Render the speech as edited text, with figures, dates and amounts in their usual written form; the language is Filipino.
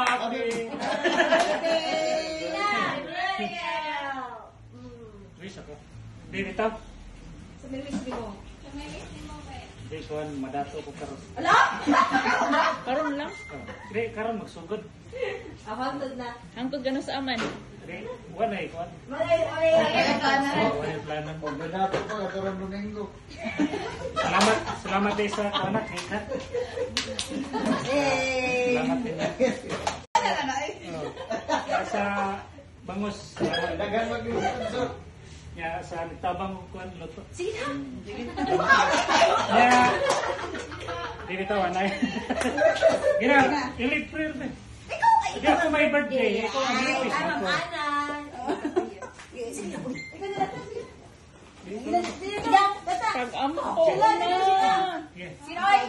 Happy wish ako. Di bitaw. Sa may wish mo. Di kuan madato ko karon. Ala! Karon lang. Di karon magsugod. Hangtod na. Hangtod ka na sa aman. Di wala eh kuan. Malay. Wala plano. Pagdadato pa karon Domingo. Salamat din sa kanak ha. Salamat din. Sa bangos Dagan mag-sponsor. ya sa tabang kuan luto. Sige na. Ya. Di bitaw anay. Gira, ilit prayer ba? Hindi ako may birthday. Ikaw ang birthday ako. Pag-ampo na. Yes. Sino ay?